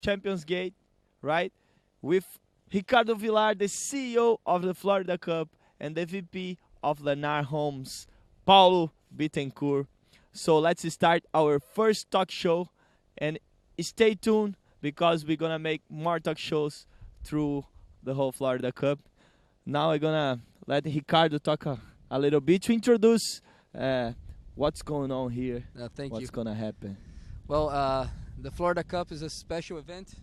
Champions Gate, right? With Ricardo Villar, the CEO of the Florida Cup, and the VP of Lennar Homes, Paulo Bethencourt. So let's start our first talk show, and stay tuned because we're gonna make more talk shows through the whole Florida Cup. Now I'm gonna let Ricardo talk a little bit to introduce what's going on here, Thank you. what's gonna happen. Well, the Florida Cup is a special event.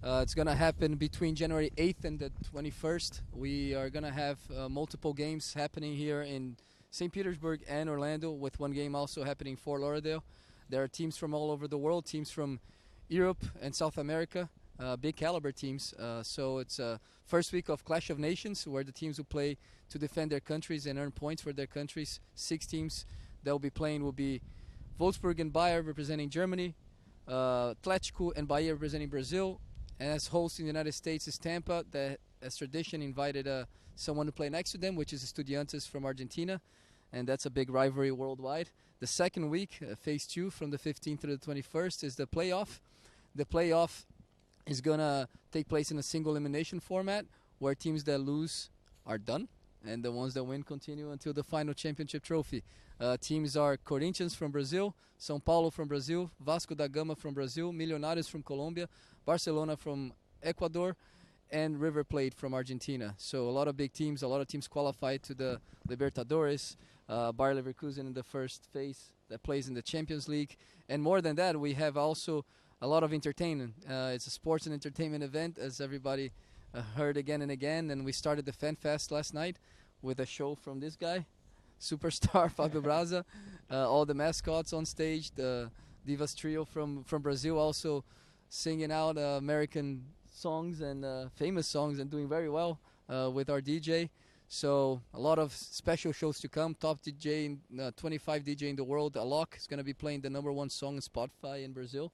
It's going to happen between January 8th and the 21st. We are going to have multiple games happening here in St. Petersburg and Orlando, with one game also happening in Fort Lauderdale. There are teams from all over the world, teams from Europe and South America, big caliber teams. So it's a first week of Clash of Nations, where the teams will play to defend their countries and earn points for their countries. 6 teams that will be playing will be Wolfsburg and Bayer representing Germany, Atletico and Bahia representing Brazil, and as host in the United States is Tampa, that as tradition invited someone to play next to them, which is Estudiantes from Argentina, and that's a big rivalry worldwide. The second week, phase 2, from the 15th to the 21st, is the playoff. The playoff is going to take place in a single elimination format, where teams that lose are done, and the ones that win continue until the final championship trophy. Teams are Corinthians from Brazil, São Paulo from Brazil, Vasco da Gama from Brazil, Millonarios from Colombia, Barcelona from Ecuador, and River Plate from Argentina. So a lot of big teams, a lot of teams qualified to the Libertadores, Bayer Leverkusen in the first phase that plays in the Champions League. And more than that, we have also a lot of entertainment. It's a sports and entertainment event, as everybody heard again and again. And we started the Fan Fest last night with a show from this guy, superstar Fabio Braza, all the mascots on stage, the Divas Trio from Brazil also singing out American songs and famous songs, and doing very well with our DJ. So a lot of special shows to come. Top DJ, 25 DJ in the world, Alok, is going to be playing the #1 song on Spotify in Brazil,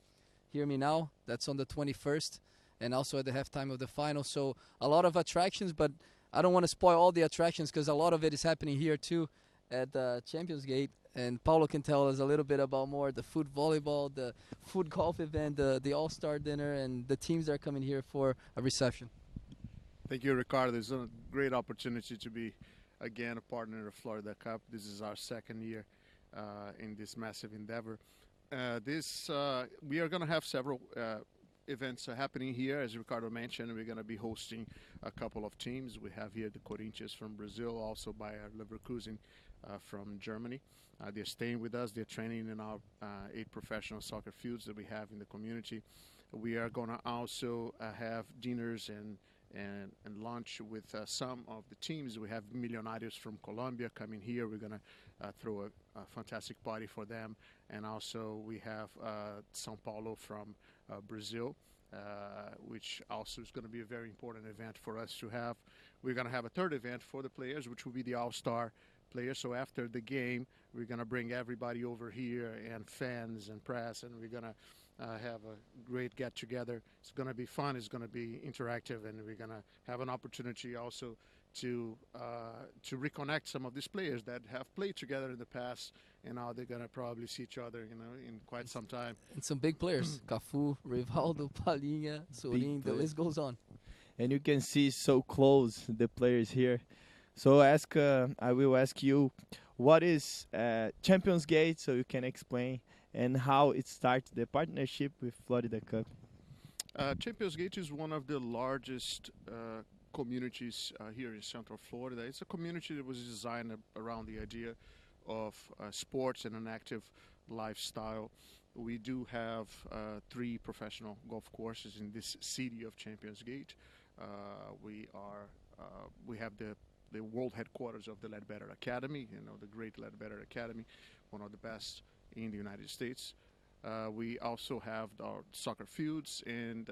Hear Me Now. That's on the 21st, and also at the halftime of the final. So a lot of attractions, but I don't want to spoil all the attractions because a lot of it is happening here too at the Champions Gate. And Paulo can tell us a little bit about more the food volleyball, the food golf event, the All-Star dinner, and the teams that are coming here for a reception. Thank you, Ricardo. It's a great opportunity to be, again, a partner of Florida Cup. This is our second year in this massive endeavor. We are going to have several events happening here. As Ricardo mentioned, we're going to be hosting a couple of teams. We have here the Corinthians from Brazil, also Bayer Leverkusen from Germany. They're staying with us. They're training in our 8 professional soccer fields that we have in the community. We are going to also have dinners and lunch with some of the teams. We have Millonarios from Colombia coming here. We're going to throw a fantastic party for them. And also we have São Paulo from Brazil, which also is going to be a very important event for us to have. We're going to have a third event for the players, which will be the All-Star players. So after the game, we're going to bring everybody over here, and fans and press, and we're going to have a great get-together. It's going to be fun. It's going to be interactive, and we're going to have an opportunity also to reconnect some of these players that have played together in the past, and now they're going to probably see each other, in quite some time. And some big players, Cafu, Rivaldo, Palinha, Sorin, the list goes on. And you can see so close the players here. So I will ask you, what is Champions Gate, so you can explain, and how it starts the partnership with Florida Cup. Champions Gate is one of the largest communities here in Central Florida. It's a community that was designed around the idea of sports and an active lifestyle. We do have 3 professional golf courses in this city of Champions Gate. We have the world headquarters of the Ledbetter Academy, the great Ledbetter Academy, one of the best in the United States. We also have our soccer fields and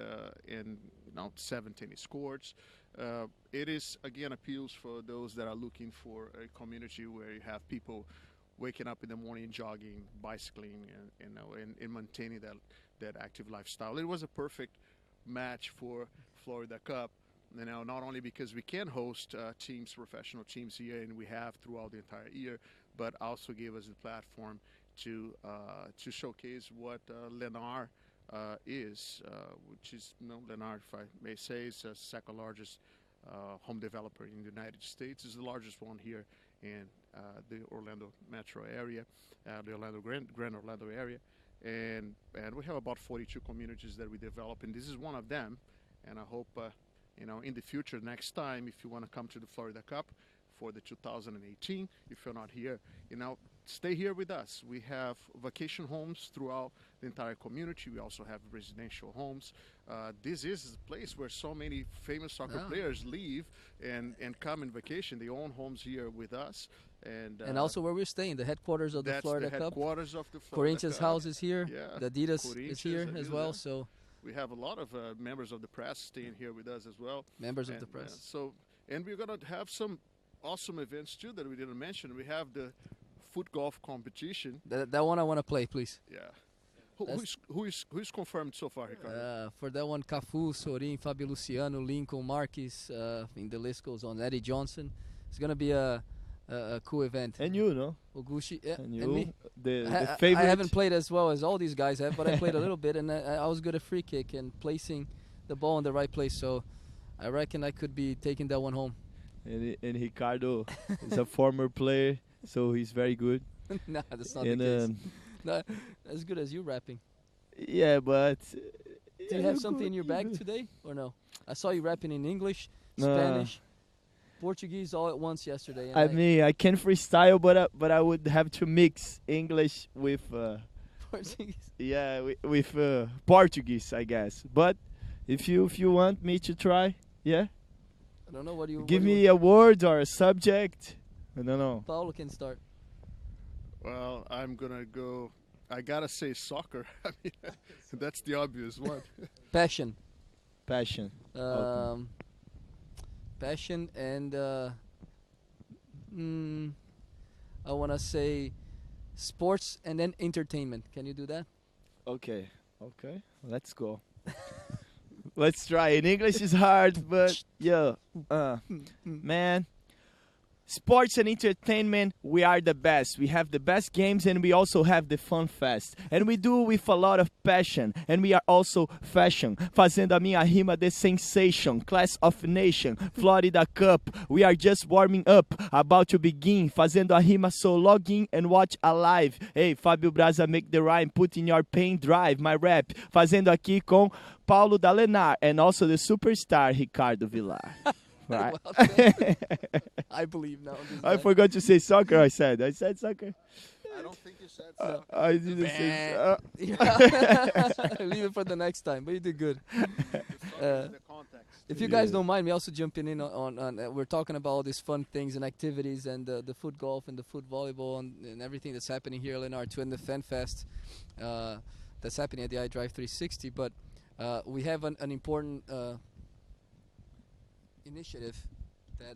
7 tennis courts. It is, again, appeals for those that are looking for a community where you have people waking up in the morning, jogging, bicycling, and maintaining that active lifestyle. It was a perfect match for Florida Cup. Not only because we can host teams, professional teams here, and we have throughout the entire year, but also gave us the platform to showcase what Lennar which is Lennar, if I may say, is the second largest home developer in the United States. Is the largest one here in the Orlando metro area, the Grand Orlando area, and we have about 42 communities that we develop, and this is one of them. And I hope in the future, next time, if you want to come to the Florida Cup for the 2018, if you're not here, stay here with us. We have vacation homes throughout the entire community. We also have residential homes. This is a place where so many famous soccer players leave and come on vacation. They own homes here with us. And also where we're staying, the headquarters of the Florida Cup. Headquarters of the Florida Corinthians Cup. house is here. Yeah. The Adidas is here as well. So we have a lot of members of the press staying here with us as well. Members of the press. And we're going to have some awesome events too that we didn't mention. We have the foot golf competition. That one I want to play, please. Yeah. Who's confirmed so far, Ricardo? For that one, Cafu, Sorin, Fabio Luciano, Lincoln, Marquez, the list goes on. Eddie Johnson. It's going to be a cool event. And you, no? Oguchi, and you, and me. The favorite. I haven't played as well as all these guys have, but I played a little bit, and I was good at free kick and placing the ball in the right place. So I reckon I could be taking that one home. And Ricardo is a former player, so he's very good. No, that's not the case. Not as good as you rapping. Yeah, but... Do you have something in your bag today, or no? I saw you rapping in English, Spanish, Portuguese all at once yesterday. I mean, I can freestyle, but I would have to mix English with... Portuguese? Yeah, with Portuguese, I guess. But if you want me to try, yeah? I don't know what you... Give me a word or a subject. I don't know. Paulo can start. Well, I'm going to go... I got to say soccer. I mean, that's the obvious one. Passion. Passion. Okay. Passion and... I want to say sports and then entertainment. Can you do that? Okay. Let's go. Let's try. In English is hard, but man, sports and entertainment, we are the best. We have the best games and we also have the fun fest. And we do with a lot of passion. And we are also fashion. Fazendo a minha rima de sensation. Class of nation, Florida Cup. We are just warming up, about to begin. Fazendo a rima, so log in and watch a live. Hey, Fábio Braza, make the rhyme. Put in your pen drive. My rap. Fazendo aqui com Paulo da Lennar. And also the superstar Ricardo Villar. Right. Well, I believe now. I forgot to say soccer. I said soccer. I don't think you said so. I didn't say Leave it for the next time, but you did good. The context. If you guys don't mind me also jumping in on we're talking about all these fun things and activities and the foot golf and the foot volleyball and everything that's happening here at Lennar too, and the Fan Fest that's happening at the iDrive 360. But we have an important initiative that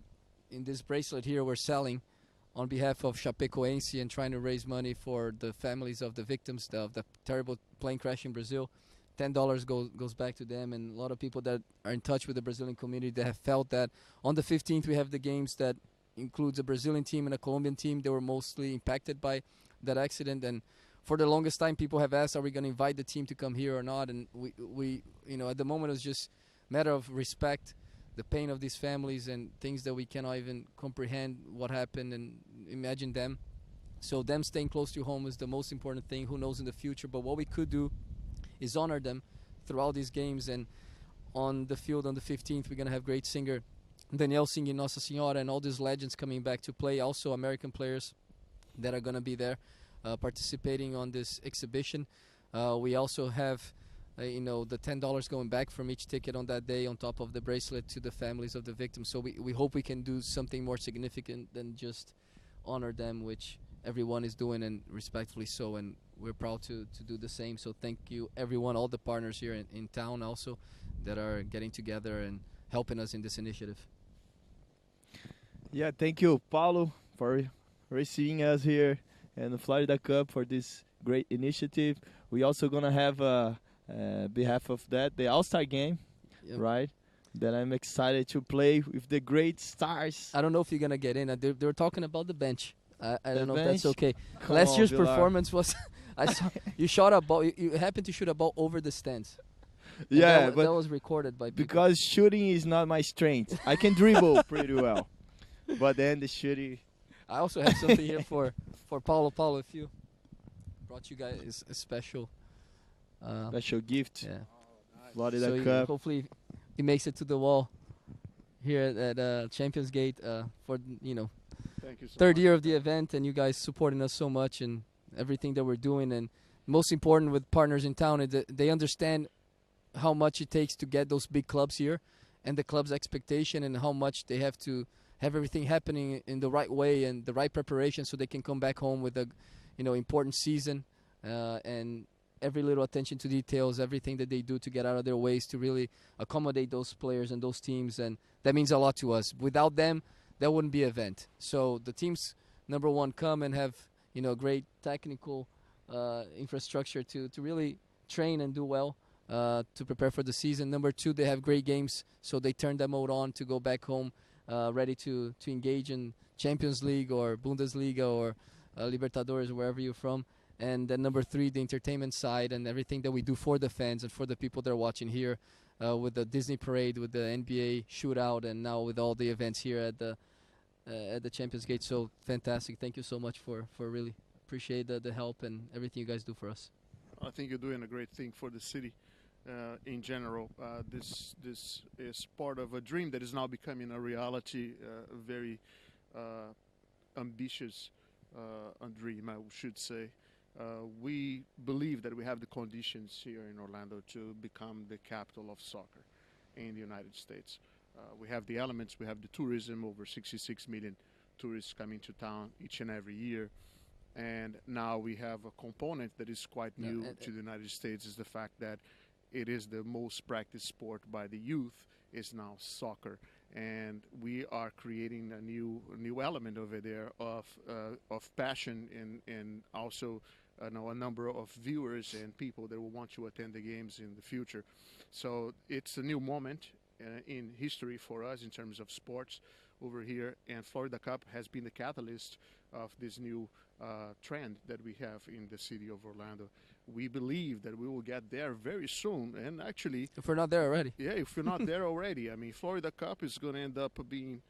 in this bracelet here we're selling on behalf of Chapecoense and trying to raise money for the families of the victims of the terrible plane crash in Brazil. $10 goes back to them, and a lot of people that are in touch with the Brazilian community that have felt that. On the 15th we have the games that includes a Brazilian team and a Colombian team. They were mostly impacted by that accident, and for the longest time people have asked, are we going to invite the team to come here or not? And we at the moment it's just a matter of respect, the pain of these families and things that we cannot even comprehend what happened and imagine them. So them staying close to home is the most important thing. Who knows in the future? But what we could do is honor them throughout these games. And on the field on the 15th, we're going to have great singer Daniel singing Nossa Senhora and all these legends coming back to play. Also American players that are going to be there participating on this exhibition. We also have the $10 going back from each ticket on that day on top of the bracelet to the families of the victims. So we hope we can do something more significant than just honor them, which everyone is doing, and respectfully so, and we're proud to do the same. So thank you everyone, all the partners here in town also that are getting together and helping us in this initiative. Yeah, thank you, Paulo, for receiving us here and the Florida Cup for this great initiative. We also gonna have behalf of that, the All-Star game, right? That I'm excited to play with the great stars. I don't know if you're going to get in. They were talking about the bench. I don't know if that's okay. Come Last on, year's Villar. performance was I saw you shot a ball. You happened to shoot a ball over the stands. And Yeah, that but was recorded by people. because shooting is not my strength. I can dribble pretty well, but then the shooting. I also have something here for Paulo. Paulo, if you brought you guys a special. Special gift, Yeah. Florida So Cup. hopefully he makes it to the wall here at Champions Gate for Thank you so third much. year of the event, and you guys supporting us so much and everything that we're doing. And most important with partners in town is that they understand how much it takes to get those big clubs here, and the club's expectation, and how much they have to have everything happening in the right way and the right preparation, so they can come back home with a important season and every little attention to details, everything that they do to get out of their ways to really accommodate those players and those teams, and that means a lot to us. Without them, that wouldn't be an event. So the teams, number one, come and have great technical infrastructure to really train and do well to prepare for the season. Number two, they have great games, so they turn that mode on to go back home ready to engage in Champions League or Bundesliga or Libertadores, wherever you're from. And then number three, the entertainment side and everything that we do for the fans and for the people that are watching here with the Disney Parade, with the NBA shootout, and now with all the events here at the Champions Gate. So fantastic. Thank you so much for really appreciate the help and everything you guys do for us. I think you're doing a great thing for the city in general. This is part of a dream that is now becoming a reality, a very ambitious dream, I should say. We believe that we have the conditions here in Orlando to become the capital of soccer in the United States. We have the elements, we have the tourism, over 66 million tourists coming to town each and every year. And now we have a component that is quite new to the United States, is the fact that it is the most practiced sport by the youth, is now soccer. And we are creating a new element over there of passion and also a number of viewers and people that will want to attend the games in the future. So it's a new moment in history for us in terms of sports over here, and Florida Cup has been the catalyst of this new trend that we have in the city of Orlando. We believe that we will get there very soon, and actually, If we're not there already. yeah, if we're not there already, I mean, Florida Cup is going to end up being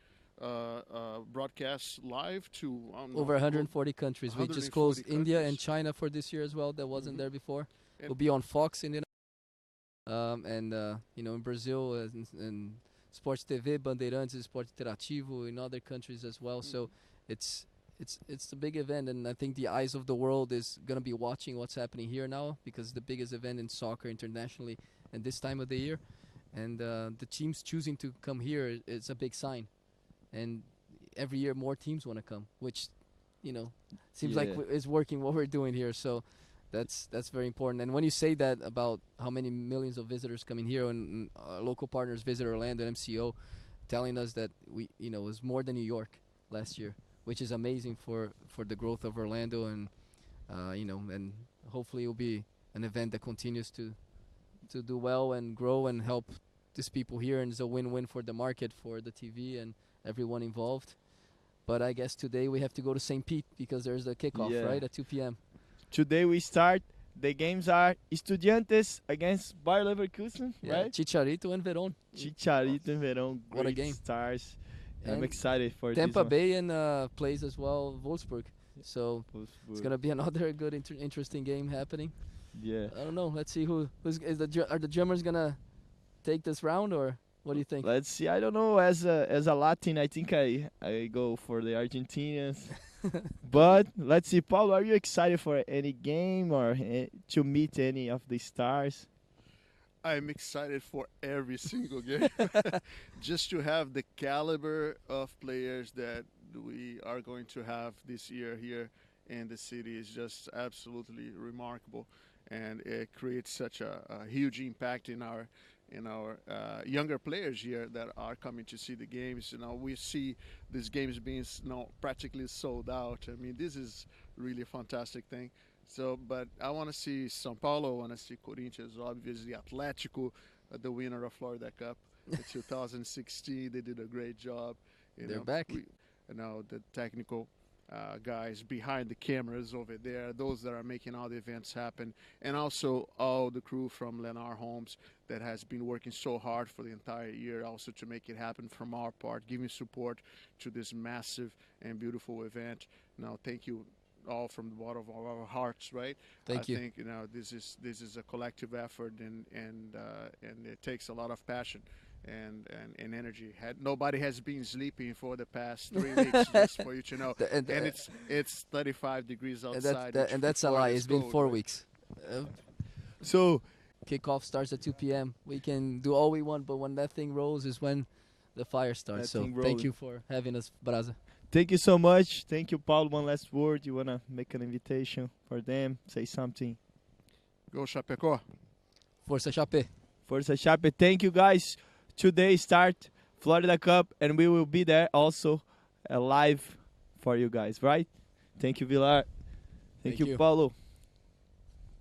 broadcast live to Over 140 countries. We just closed 140 India and countries. China for this year as well. That wasn't Mhm. there before. And- We'll be on Fox in in Brazil and Sports TV, Bandeirantes, Esporte Interativo in other countries as well. So it's a big event, and I think the eyes of the world is gonna be watching what's happening here now, because it's the biggest event in soccer internationally at this time of the year, and the teams choosing to come here is a big sign, and every year more teams want to come, which seems like Yeah. is working what we're doing here. So that's very important. And when you say that about how many millions of visitors coming here, and local partners visit Orlando, MCO, telling us that it was more than New York last year, which is amazing for the growth of Orlando, and and hopefully it will be an event that continues to do well and grow and help these people here, and it's a win-win for the market, for the TV, and everyone involved. But I guess today we have to go to St. Pete because there's the kickoff, Yeah. right, at 2 p.m. Today we start. The games are Estudiantes against Bayer Leverkusen, Yeah, right? Chicharito and Verón. Chicharito and Verón, What a great game. stars. I'm And excited for Tampa this one. Bay and plays as well Wolfsburg. So it's gonna be another good, interesting game happening. Yeah. I don't know. Let's see are the Germans gonna take this round, or what do you think? Let's see. I don't know. As a Latin, I think I go for the Argentinians. But let's see, Paulo. Are you excited for any game or to meet any of the stars? I'm excited for every single game. Just to have the caliber of players that we are going to have this year here in the city is just absolutely remarkable, and it creates such a huge impact in our younger players here that are coming to see the games. We see these games being practically sold out. I mean, this is really a fantastic thing. So, but I want to see São Paulo, I want to see Corinthians, obviously Atlético, the winner of Florida Cup in 2016. They did a great job. They're back. The technical guys behind the cameras over there, those that are making all the events happen, and also all the crew from Lennar Homes that has been working so hard for the entire year also to make it happen from our part, giving support to this massive and beautiful event. Now, thank you all from the bottom of our hearts, right? Thank you. I think this is a collective effort, and it takes a lot of passion and energy. Nobody has been sleeping for the past 3 weeks, just for you to know. And it's 35 degrees outside. And that's a lie. It's been 4 weeks. So Kickoff starts at 2 p.m. We can do all we want, but when that thing rolls is when the fire starts. So thank you for having us, Braza. thank you so much. Thank you, Paulo. One last word. You wanna make an invitation for them? Say something. Go Chapecó. Força Chapé. Força Chape. Thank you, guys. Today start Florida Cup, and we will be there also live for you guys, right? Thank you, Villar. Thank you, you. Paulo.